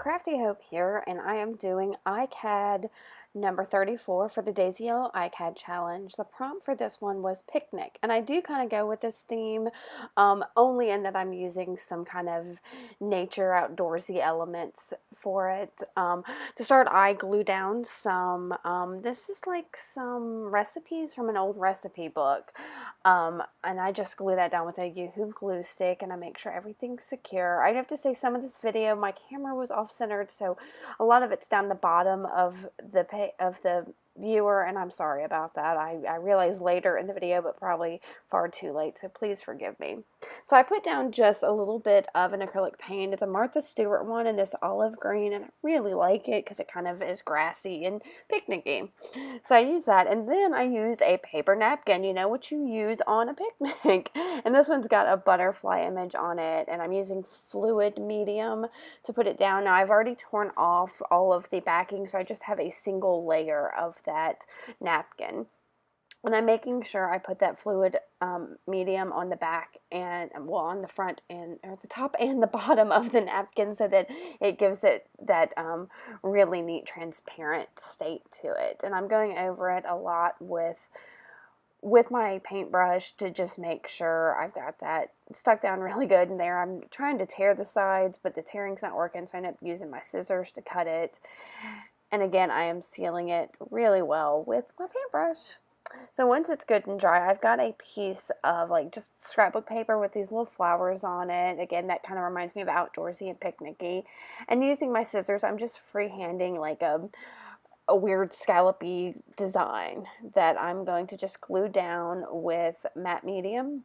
Crafty Hope here, and I am doing Icad number 34 for the Daisy Yellow Icad challenge. The prompt for this one was picnic, and I do kind of go with this theme only in that I'm using some kind of nature outdoorsy elements for it. To start, I glue down some, this is like some recipes from an old recipe book, and I just glue that down with a Yoo-hoo glue stick, and I make sure everything's secure. I'd have to say some of this video, my camera was off-centered, so a lot of it's down the bottom of the viewer, and I'm sorry about that. I realized later in the video, but probably far too late, so please forgive me. So I put down just a little bit of an acrylic paint. It's a Martha Stewart one in this olive green, and I really like it because it kind of is grassy and picnicky. So I use that, and then I used a paper napkin, you know what you use on a picnic. And this one's got a butterfly image on it, and I'm using fluid medium to put it down. Now I've already torn off all of the backing, so I just have a single layer of that napkin. And I'm making sure I put that fluid medium on the back and, well, on the front and or the top and the bottom of the napkin, so that it gives it that really neat transparent state to it. And I'm going over it a lot with my paintbrush to just make sure I've got that stuck down really good in there. I'm trying to tear the sides, but the tearing's not working, so I end up using my scissors to cut it. And again, I am sealing it really well with my paintbrush. So once it's good and dry, I've got a piece of like just scrapbook paper with these little flowers on it. Again, that kind of reminds me of outdoorsy and picnicky. And using my scissors, I'm just freehanding like a weird scallopy design that I'm going to just glue down with matte medium.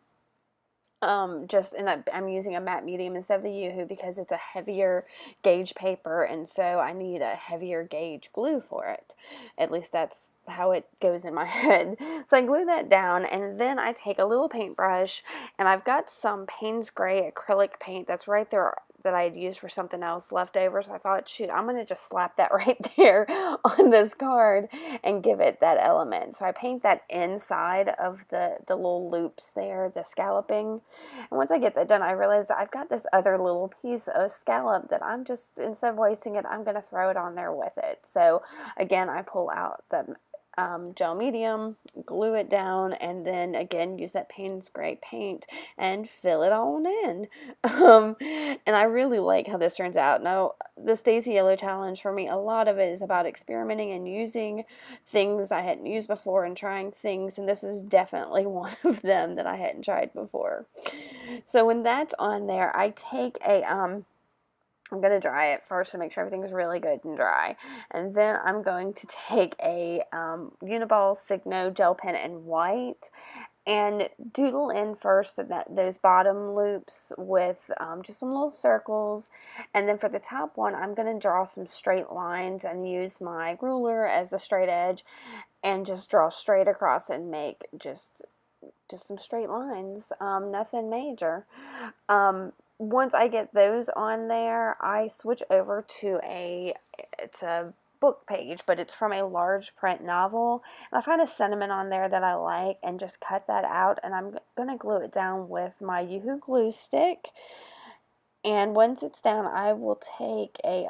And I'm using a matte medium instead of the Yoo-hoo because it's a heavier gauge paper, and so I need a heavier gauge glue for it. At least that's how it goes in my head. So I glue that down, and then I take a little paintbrush, and I've got some Payne's Gray acrylic paint that's right there that I had used for something else left over, so I thought, shoot, I'm going to just slap that right there on this card and give it that element. So I paint that inside of the little loops there, the scalloping. And once I get that done, I realize I've got this other little piece of scallop that I'm just, instead of wasting it, I'm going to throw it on there with it. So again, I pull out the gel medium, glue it down, and then again use that Payne's Gray paint and fill it on in. And I really like how this turns out. Now, this Daisy Yellow challenge for me, a lot of it is about experimenting and using things I hadn't used before and trying things, and this is definitely one of them that I hadn't tried before. So when that's on there, I take a I'm going to dry it first to make sure everything's really good and dry. And then I'm going to take a Uniball Signo gel pen in white and doodle in first those bottom loops with just some little circles. And then for the top one, I'm going to draw some straight lines and use my ruler as a straight edge and just draw straight across and make just some straight lines, nothing major. Once I get those on there, I switch over to it's a book page, but it's from a large print novel, and I find a sentiment on there that I like and just cut that out, and I'm gonna glue it down with my Yoo-hoo glue stick. And once it's down, I will take a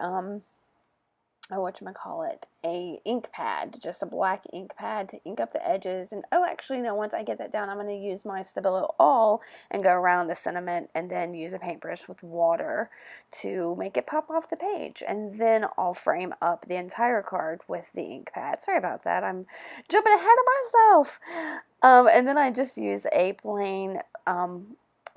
a ink pad, just a black ink pad to ink up the edges. And oh, actually no, once I get that down, I'm going to use my Stabilo All and go around the sentiment, and then use a paintbrush with water to make it pop off the page. And then I'll frame up the entire card with the ink pad. Sorry about that, I'm jumping ahead of myself. And then I just use a plain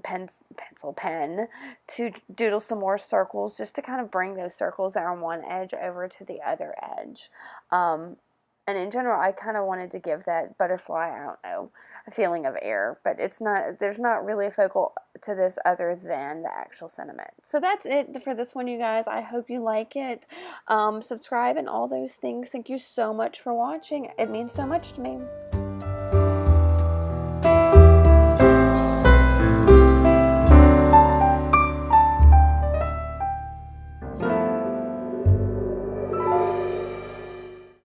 pencil pen to doodle some more circles, just to kind of bring those circles that are on one edge over to the other edge. And in general, I kind of wanted to give that butterfly, I don't know, a feeling of air, but there's not really a focal to this other than the actual sentiment. So that's it for this one, you guys. I hope you like it. Subscribe and all those things. Thank you so much for watching. It means so much to me.